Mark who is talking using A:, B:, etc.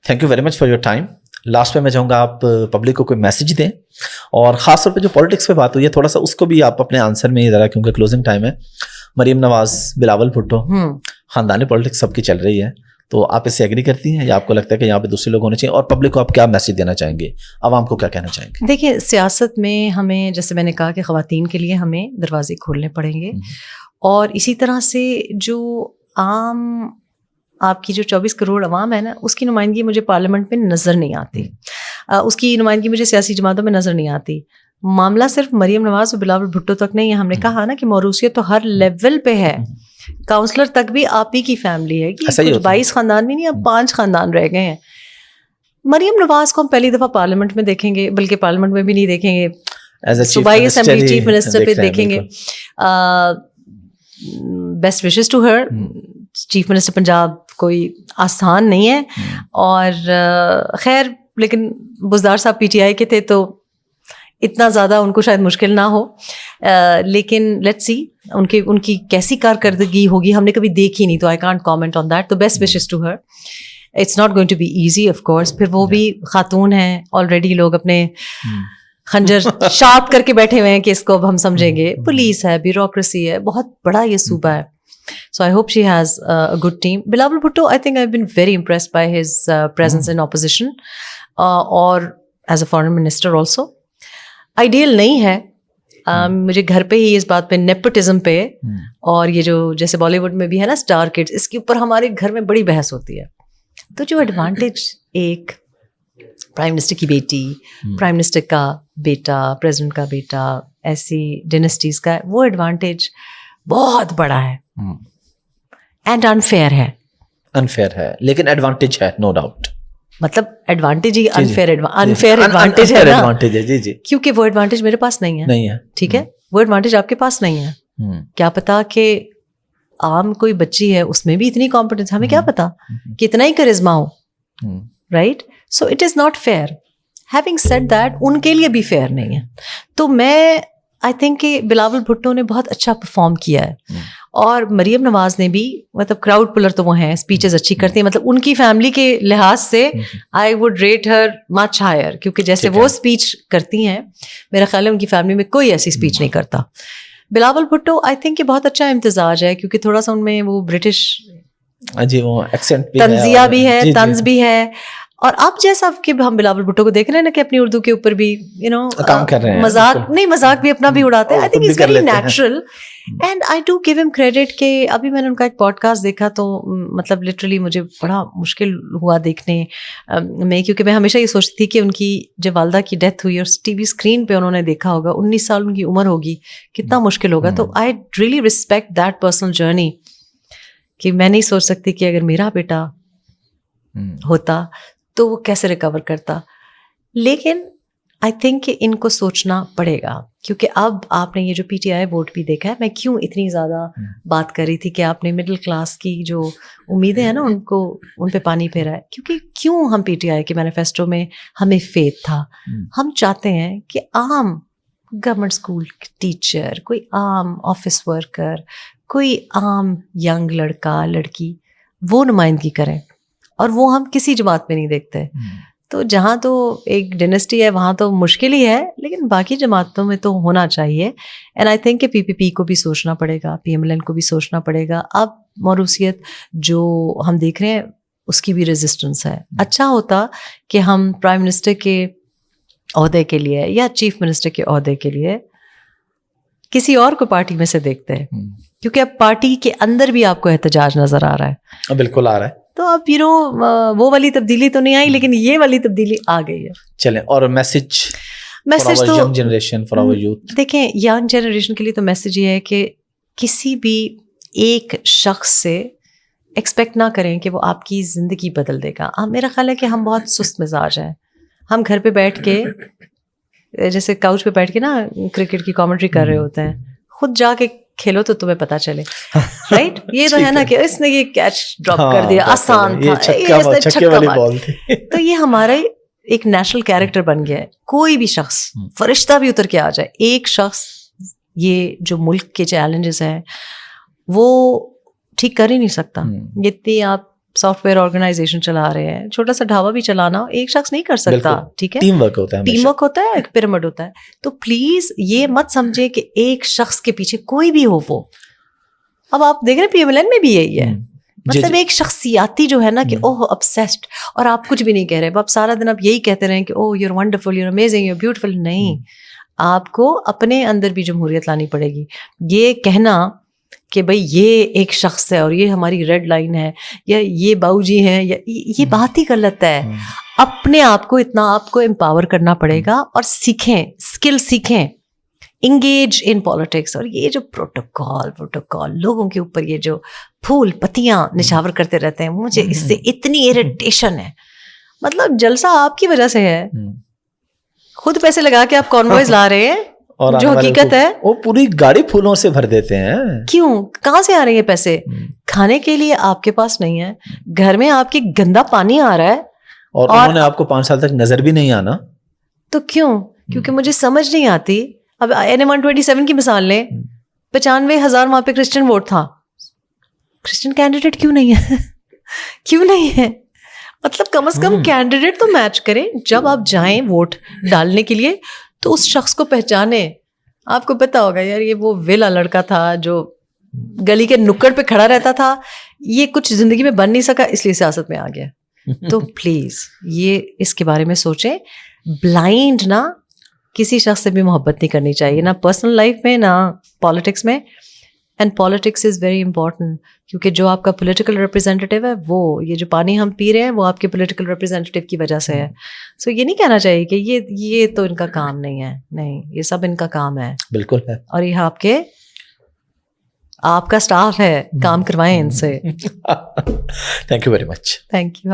A: Thank you very much for your time. Last में मैं चाहूँगा आप पब्लिक को कोई मैसेज दें, और ख़ास तौर पे जो पॉलिटिक्स पे बात हुई है थोड़ा सा उसको भी आप अपने आंसर में ज़रा, क्योंकि क्लोजिंग टाइम है. मरीम नवाज, बिलावल भुट्टो, ख़ानदानी पॉलिटिक्स सबकी चल रही है, तो आप इससे एग्री करती हैं या आपको लगता है कि यहाँ पे दूसरे लोग होने चाहिए? और पब्लिक को आप क्या मैसेज देना चाहेंगे, आवाम को क्या कहना चाहेंगे?
B: देखिए, सियासत में हमें, जैसे मैंने कहा कि ख़वातीन के लिए हमें दरवाजे खोलने पड़ेंगे, और इसी तरह से जो आम आपकी जो 24 करोड़ अवाम है ना, उसकी नुमाइंदगी मुझे पार्लियामेंट में नज़र नहीं आती, उसकी नुमाइंदगी मुझे सियासी जमातों में नज़र नहीं आती. मामला सिर्फ मरीम नवाज और बिलावल भुट्टो तक नहीं है. हमने कहा ना कि मौरूसियत तो हर लेवल पे है. काउंसलर तक भी आप ही की फैमिली है, कि कुछ 22 खानदान भी नहीं, अब 5 खानदान रह गए हैं. मरीम नवाज को हम पहली दफ़ा पार्लियामेंट में देखेंगे, बल्कि पार्लियामेंट में भी नहीं देखेंगे, सूबाई असेंबली चीफ मिनिस्टर पे देखेंगे. Best wishes to her. Chief minister Punjab कोई आसान नहीं है, और खैर, लेकिन बुज़दार साहब पीटीआई के थे तो इतना ज़्यादा उनको शायद मुश्किल ना हो, लेकिन लेट्स सी उनकी कैसी कारकर्दगी होगी, हमने कभी देखी नहीं, तो I can't comment on that. तो best wishes to her. It's not going to be easy of course. फिर वो भी खातून हैं, ऑलरेडी लोग अपने खंजर शार्प करके बैठे हुए हैं कि इसको अब हम समझेंगे. पुलिस है, ब्यूरोक्रेसी है, बहुत बड़ा ये सूबा है. So I hope she has a good team. Bilawal Bhutto, I think I've been very impressed by his presence in opposition, or as a foreign minister also. Ideal नहीं है. मुझे घर पे ही इस बात पे नेपोटिज्म पे, और ये जो जैसे बॉलीवुड में भी है ना स्टार किड्स, इसके ऊपर हमारे घर में बड़ी बहस होती है. तो जो एडवांटेज एक प्राइम मिनिस्टर की बेटी, प्राइम मिनिस्टर का बेटा, प्रेसिडेंट का बेटा, ऐसी डिनेस्टीज का, वो एडवांटेज बहुत बड़ा है एंड अनफेयर है,
A: लेकिन एडवांटेज है, नो डाउट.
B: मतलब एडवांटेज ही अनफेयर एडवांटेज है ना, जी, क्योंकि वो एडवांटेज मेरे पास नहीं है. ठीक है, वो एडवांटेज आपके पास नहीं है. क्या पता कि आम कोई बच्ची है, उसमें भी इतनी कॉम्पिटेंस, हमें क्या पता कि इतना ही करिश्मा हो, right? So it is not fair. Having said that, उनके लिए भी फेयर नहीं है. तो मैं आई थिंक कि बिलावल भुट्टो ने बहुत अच्छा परफॉर्म किया है, और मरीम नवाज ने भी, मतलब क्राउड पुलर तो वो हैं, स्पीचेस अच्छी करती हैं, मतलब उनकी फैमिली के लिहाज से I would rate her much higher, क्योंकि जैसे वो स्पीच करती हैं, मेरा ख्याल है उनकी फैमिली में कोई ऐसी स्पीच नहीं करता. बिलावल भुट्टो आई थिंक कि बहुत अच्छा इम्तिजाज है, क्योंकि थोड़ा सा उनमें वो ब्रिटिश तंजिया भी है, तंज भी है. और अब जैसा कि हम बिलावल भुट्टो को देख रहे हैं ना कि अपनी उर्दू के ऊपर भी
A: काम कर रहे हैं,
B: मजाक भी अपना भी उड़ाते हैं. I think it's very natural, and I do give him credit कि अभी मैंने उनका एक पॉडकास्ट देखा, तो मतलब लिटरली मुझे बड़ा मुश्किल हुआ देखने में, क्योंकि मैं हमेशा ये सोचती थी कि उनकी जब वालदा की डेथ हुई और टीवी स्क्रीन पे उन्होंने देखा होगा, 19 साल उनकी उम्र होगी, कितना मुश्किल होगा. तो I really respect that personal journey, कि मैं नहीं सोच सकती कि अगर मेरा बेटा होता तो वो कैसे रिकवर करता. लेकिन आई थिंक कि इनको सोचना पड़ेगा, क्योंकि अब आपने ये जो पीटीआई वोट भी देखा है. मैं क्यों इतनी ज़्यादा बात कर रही थी कि आपने मिडिल क्लास की जो उम्मीदें हैं ना, उनको उन पे पानी फेरा है. क्योंकि क्यों हम पीटीआई के मैनिफेस्टो में हमें फेथ था, हम चाहते हैं कि आम गवर्नमेंट स्कूल टीचर, कोई आम ऑफिस वर्कर, कोई आम यंग लड़का लड़की वो नुमाइंदगी करें, और वो हम किसी जमात में नहीं देखते. तो जहाँ तो एक डिनेस्टी है वहाँ तो मुश्किल ही है, लेकिन बाकी जमातों में तो होना चाहिए. एंड आई थिंक कि पीपीपी को भी सोचना पड़ेगा, पीएमएलएन को भी सोचना पड़ेगा. अब मौरूसियत जो हम देख रहे हैं उसकी भी रेजिस्टेंस है. अच्छा होता कि हम प्राइम मिनिस्टर के ओहदे के लिए या चीफ मिनिस्टर के ओहदे के लिए किसी और को पार्टी में से देखते हैं, क्योंकि अब पार्टी के अंदर भी आपको एहतजाज नजर आ रहा है.
A: बिल्कुल आ रहा है.
B: तो अब वो वाली तब्दीली तो नहीं आई, लेकिन ये वाली तब्दीली आ गई है.
A: चलें, और मैसेज तो young generation, for our youth.
B: देखें, यंग जनरेशन के लिए तो मैसेज ये है कि किसी भी एक शख्स से एक्सपेक्ट ना करें कि वो आपकी ज़िंदगी बदल देगा. मेरा ख्याल है कि हम बहुत सुस्त मिजाज हैं. हम घर पे बैठ के, जैसे काउच पे बैठ के ना क्रिकेट की कमेंट्री कर रहे होते हैं, खुद जाके खेलो तो तुम्हें पता चले, राइट? ये तो है ना कि इसने ये कैच ड्रॉप कर दिया, आसान था, ये छक्का मार. तो ये हमारा एक नेशनल कैरेक्टर बन गया है. कोई भी शख्स, फरिश्ता भी उतर के आ जाए, एक शख्स ये जो मुल्क के चैलेंजेस हैं वो ठीक कर ही नहीं सकता. जितनी आप सॉफ्टवेयर ऑर्गेनाइजेशन चला रहे हैं, छोटा सा ढाबा भी चलाना एक शख्स नहीं कर सकता, ठीक है,
A: टीम वर्क होता है,
B: टीम वर्क होता है, एक पिरामिड होता है. तो प्लीज ये मत समझे कि एक शख्स के पीछे कोई भी हो वो. अब आप देख रहे हैं PMLN में भी यही है, मतलब एक शख्सियाती जो है ना कि ओह ऑब्सेस्ड, और आप कुछ भी नहीं कह रहे, आप सारा दिन आप यही कहते रहे कि oh you are wonderful, you are amazing, you are beautiful. नहीं, आपको अपने अंदर भी जमहूरियत लानी पड़ेगी. ये कहना कि भाई ये एक शख्स है और ये हमारी रेड लाइन है या ये बाऊजी हैं, या ये बात ही गलत है. अपने आप को इतना आपको एम्पावर करना पड़ेगा और सीखें, स्किल सीखें, इंगेज इन पॉलिटिक्स. और ये जो प्रोटोकॉल लोगों के ऊपर ये जो फूल पत्तियां निछावर करते रहते हैं, मुझे इससे इतनी इरिटेशन है. मतलब जलसा आपकी वजह से है, खुद पैसे लगा के आप कॉन्वॉयज ला रहे हैं, और जो हकीकत है
A: वो पूरी गाड़ी फूलों से भर देते हैं.
B: क्यों, कहाँ से आ रहे हैं पैसे? खाने के लिए आपके पास नहीं है, घर में आपके गंदा पानी आ रहा है,
A: और उन्होंने आपको 5 साल तक नजर भी नहीं आना.
B: तो क्यों? क्योंकि मुझे समझ नहीं आती. अब NM127 की मिसाल लें, 95,000 वहां पे क्रिश्चियन वोट था, क्रिश्चियन कैंडिडेट क्यों नहीं है? क्यों नहीं है? मतलब कम से कम कैंडिडेट तो मैच करें. जब आप जाएं वोट डालने के लिए तो उस शख्स को पहचाने. आपको पता होगा यार ये वो वेला लड़का था जो गली के नुक्कड़ पे खड़ा रहता था, ये कुछ जिंदगी में बन नहीं सका इसलिए सियासत में आ गया. तो प्लीज ये इसके बारे में सोचें. ब्लाइंड ना किसी शख्स से भी मोहब्बत नहीं करनी चाहिए, ना पर्सनल लाइफ में ना पॉलिटिक्स में. And politics is very important, क्योंकि जो आपका पॉलिटिकल रिप्रेजेंटेटिव है, वो ये जो पानी हम पी रहे हैं वो आपके पॉलिटिकल रिप्रेजेंटेटिव की वजह से है. सो ये नहीं कहना चाहिए कि ये तो इनका काम नहीं है. नहीं, ये सब इनका काम है, बिल्कुल है. और ये आपका स्टाफ है, काम करवाएं इनसे.
A: Thank you very much.
B: Thank you.